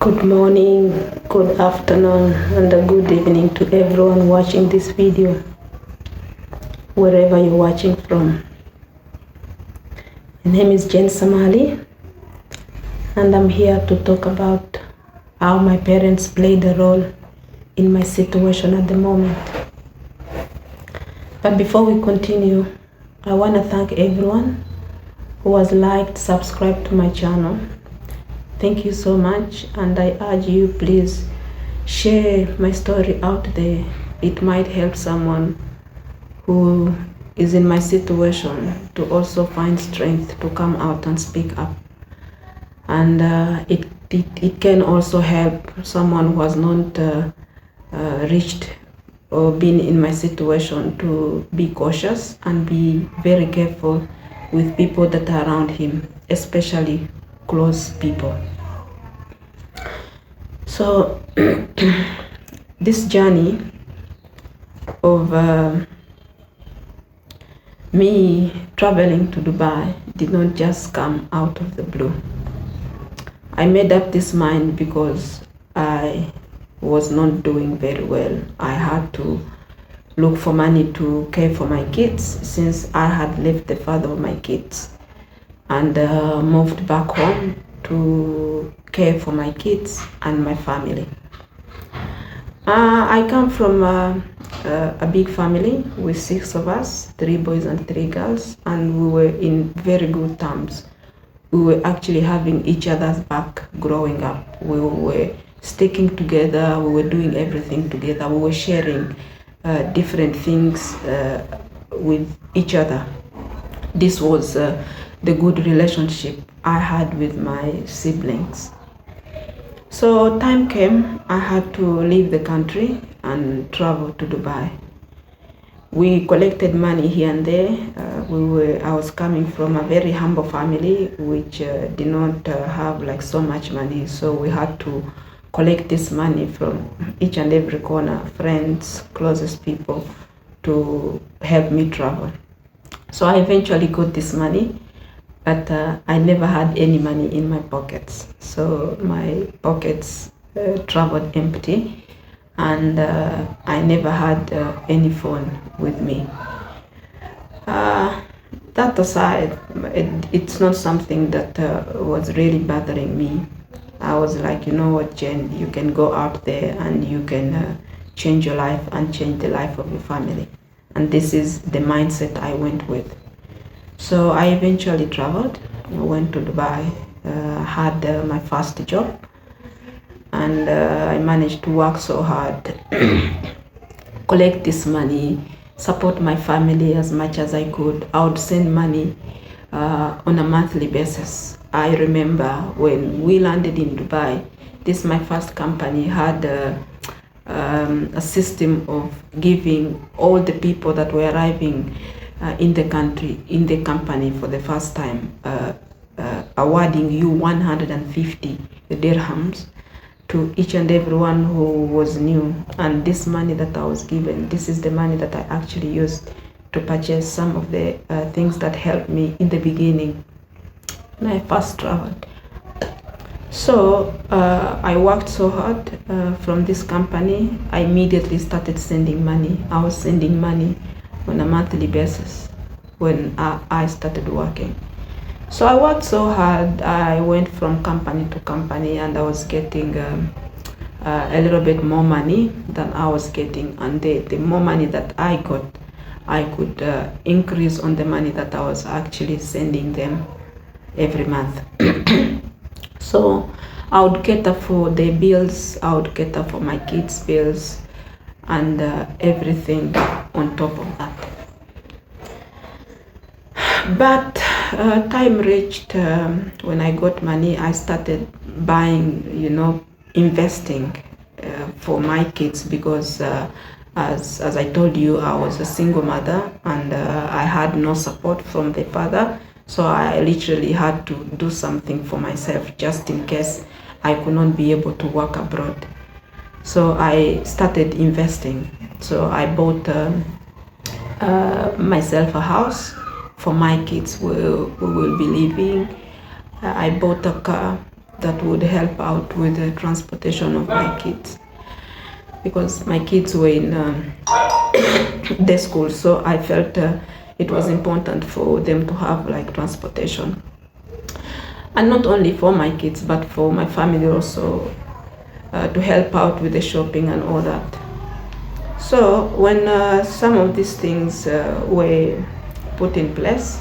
Good morning, good afternoon, and a good evening to everyone watching this video, wherever you're watching from. My name is Jen Samali, and I'm here to talk about how my parents played a role in my situation at the moment. But before we continue, I want to thank everyone who has liked, subscribed to my channel. Thank you so much, and I urge you, please share my story out there. It might help someone who is in my situation to also find strength to come out and speak up. And it can also help someone who has not reached or been in my situation to be cautious and be very careful with people that are around him, especially close people. So this journey of me traveling to Dubai did not just come out of the blue. I made up this mind because I was not doing very well. I had to look for money to care for my kids since I had left the father of my kids and moved back home to care for my kids and my family. I come from a big family with 6 of us, 3 boys and 3 girls, and we were in very good terms. We were actually having each other's back growing up. We were sticking together, we were doing everything together, we were sharing different things with each other. This was the good relationship I had with my siblings. So time came, I had to leave the country and travel to Dubai. We collected money here and there. I was coming from a very humble family which did not have like so much money, so we had to collect this money from each and every corner, friends, closest people, to help me travel. So I eventually got this money, but I never had any money in my pockets. So my pockets traveled empty, and I never had any phone with me. That aside, it's not something that was really bothering me. I was like, you know what, Jen, you can go out there and you can change your life and change the life of your family. And this is the mindset I went with. So I eventually traveled. I went to Dubai, had my first job, and I managed to work so hard, collect this money, support my family as much as I could. I would send money on a monthly basis. I remember when we landed in Dubai, this my first company had a system of giving all the people that were arriving in the company for the first time, awarding you 150 dirhams to each and everyone who was new. And this money that I was given, this is the money that I actually used to purchase some of the things that helped me in the beginning when I first traveled. So I worked so hard from this company. I immediately started sending money. I was sending money on a monthly basis when I started working. So I worked so hard. I went from company to company, and I was getting a little bit more money than I was getting. And the more money that I got, I could increase on the money that I was actually sending them every month. So I would cater for their bills, I would cater for my kids' bills, and everything on top of that. But time reached when I got money. I started buying, investing for my kids, because as I told you, I was a single mother, and I had no support from the father. So I literally had to do something for myself just in case I could not be able to work abroad. So I started investing. So I bought myself a house for my kids. We will be living. I bought a car. that would help out with the transportation of my kids, because my kids were in the school, so I felt it was important for them to have like transportation, and not only for my kids but for my family also, to help out with the shopping and all that. So when some of these things were put in place,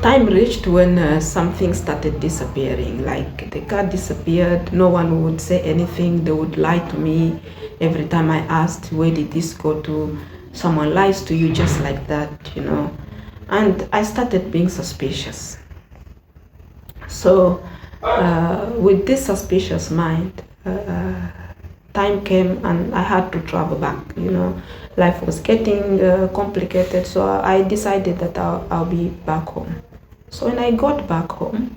time reached when something started disappearing. Like the car disappeared, no one would say anything, they would lie to me. Every time I asked, where did this go to? Someone lies to you just like that, you know. And I started being suspicious. So with this suspicious mind, time came and I had to travel back, you know. Life was getting complicated, so I decided that I'll be back home. So when I got back home,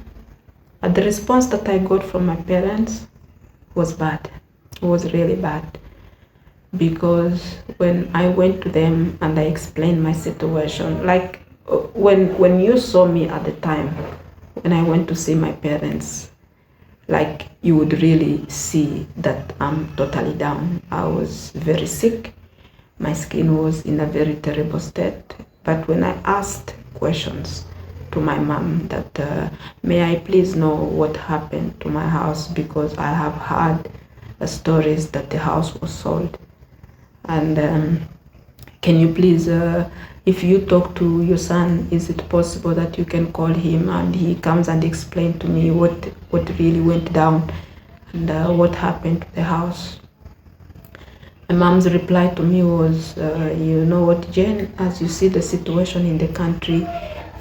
the response that I got from my parents was bad. It was really bad, because when I went to them and I explained my situation, like when you saw me at the time when I went to see my parents, like you would really see that I'm totally down. I was very sick. My skin was in a very terrible state. But when I asked questions to my mom that may I please know what happened to my house, because I have heard stories that the house was sold, and can you please, if you talk to your son, is it possible that you can call him and he comes and explain to me what really went down and what happened to the house? My mom's reply to me was, you know what, Jane, as you see the situation in the country,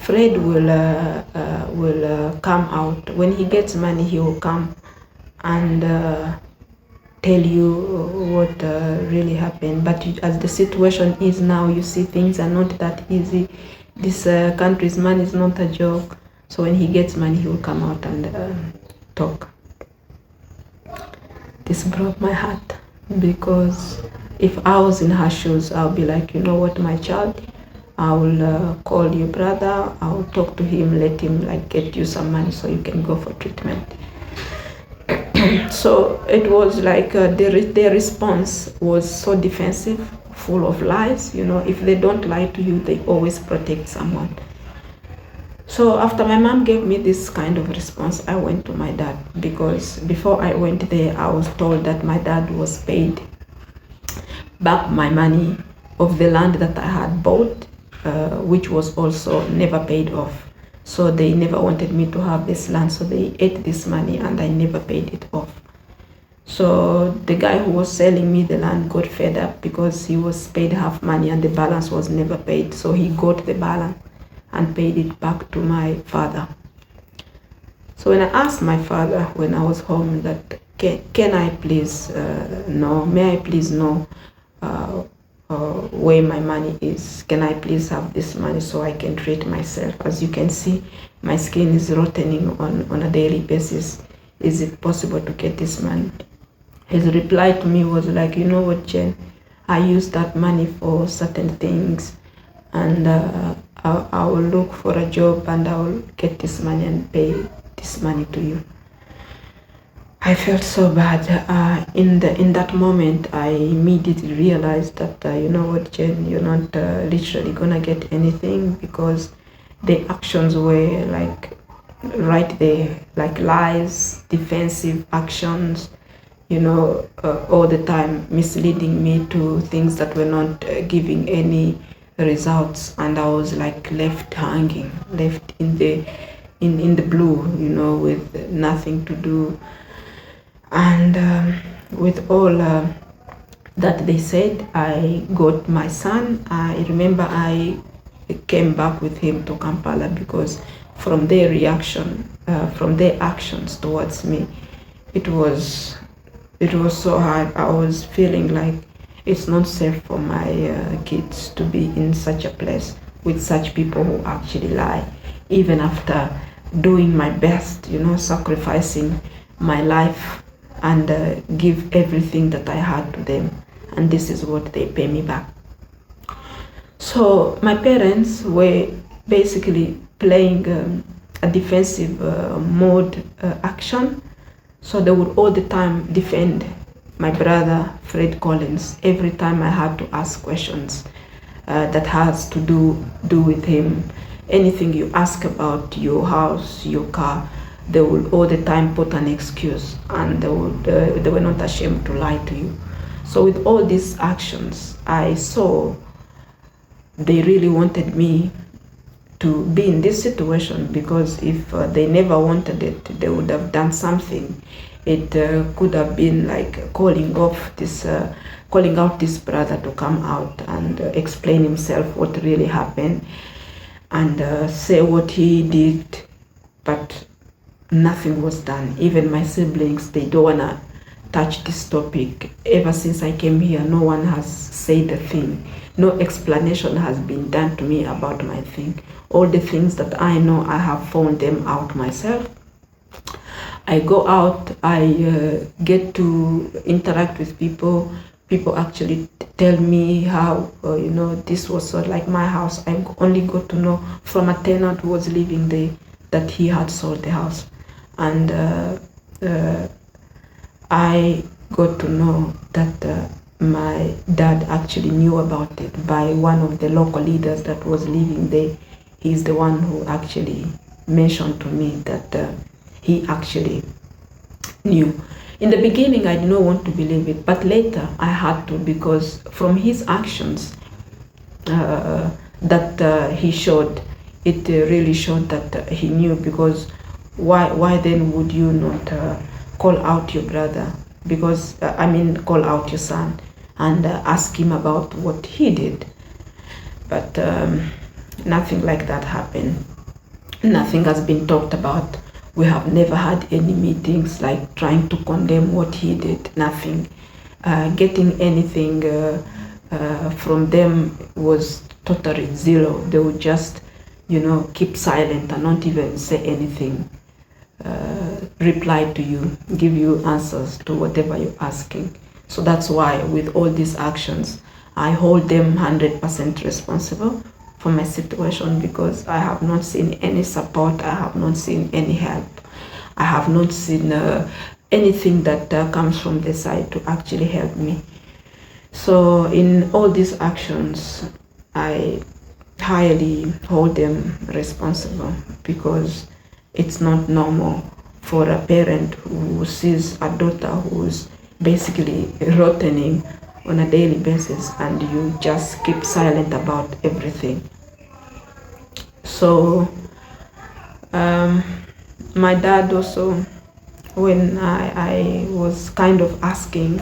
Fred will come out. When he gets money, he will come and tell you what really happened. But as the situation is now, you see things are not that easy. This country's money is not a joke. So when he gets money, he will come out and talk. This broke my heart, because if I was in her shoes, I'll be like, you know what, my child, I will call your brother, I will talk to him, let him like get you some money so you can go for treatment. So it was like their response was so defensive, full of lies. You know, if they don't lie to you, they always protect someone. So after my mom gave me this kind of response, I went to my dad, because before I went there, I was told that my dad was paid back my money of the land that I had bought, which was also never paid off. So they never wanted me to have this land, so they ate this money and I never paid it off. So the guy who was selling me the land got fed up, because he was paid half money and the balance was never paid. So he got the balance and paid it back to my father. So when I asked my father when I was home that, can I please know, may I please know where my money is? Can I please have this money so I can treat myself? As you can see, my skin is rotting on a daily basis. Is it possible to get this money? His reply to me was like, you know what, Jen, I use that money for certain things, and I will look for a job and I will get this money and pay this money to you. I felt so bad. In that moment, I immediately realized that, you know what, Jen, you're not literally gonna get anything, because the actions were like right there, like lies, defensive actions, you know, all the time misleading me to things that were not giving any results, and I was like left hanging, left in the blue, you know, with nothing to do. And with all that they said, I got my son. I remember I came back with him to Kampala, because from their reaction, from their actions towards me, it was so hard. I was feeling like it's not safe for my kids to be in such a place with such people who actually lie, even after doing my best, you know, sacrificing my life and give everything that I had to them, and this is what they pay me back. So my parents were basically playing a defensive mode action. So they would all the time defend my brother Fred Collins every time I had to ask questions that has to do with him. Anything you ask about your house, your car, they will all the time put an excuse, and they were not ashamed to lie to you. So with all these actions, I saw they really wanted me to be in this situation, because if they never wanted it, they would have done something. It could have been like calling out this brother to come out and explain himself what really happened, and say what he did, but nothing was done. Even my siblings, they don't wanna touch this topic. Ever since I came here, no one has said a thing. No explanation has been done to me about my thing. All the things that I know, I have found them out myself. I go out, I get to interact with people. People actually tell me how, this was like my house. I only got to know from a tenant who was living there that he had sold the house. And I got to know that my dad actually knew about it by one of the local leaders that was living there. He's the one who actually mentioned to me that he actually knew. In the beginning, I did not want to believe it, but later I had to, because from his actions that he showed, it really showed that he knew. Because why then would you not call out your brother? Because call out your son and ask him about what he did. But nothing like that happened. Nothing has been talked about. We have never had any meetings like trying to condemn what he did. Nothing. Getting anything from them was totally zero. They would just, keep silent and not even say anything. Reply to you, give you answers to whatever you're asking. So that's why with all these actions, I hold them 100% responsible for my situation, because I have not seen any support, I have not seen any help, I have not seen anything that comes from the side to actually help me. So in all these actions, I highly hold them responsible, because it's not normal for a parent who sees a daughter who's basically rotting on a daily basis, and you just keep silent about everything. So my dad also, when I was kind of asking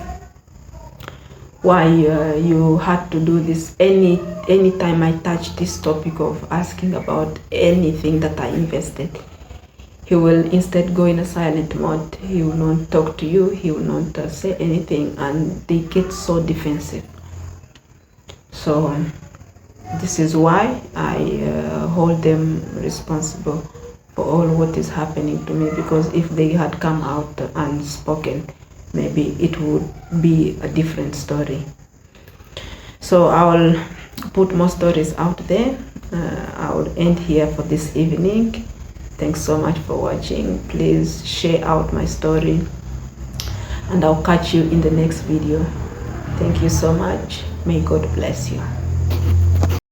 why you had to do this, any time I touch this topic of asking about anything that I invested, he will instead go in a silent mode. He will not talk to you, he will not say anything, and they get so defensive. So this is why I hold them responsible for all what is happening to me, because if they had come out and spoken, maybe it would be a different story. So I will put more stories out there. I will end here for this evening. Thanks so much for watching. Please share out my story, and I'll catch you in the next video. Thank you so much. May God bless you.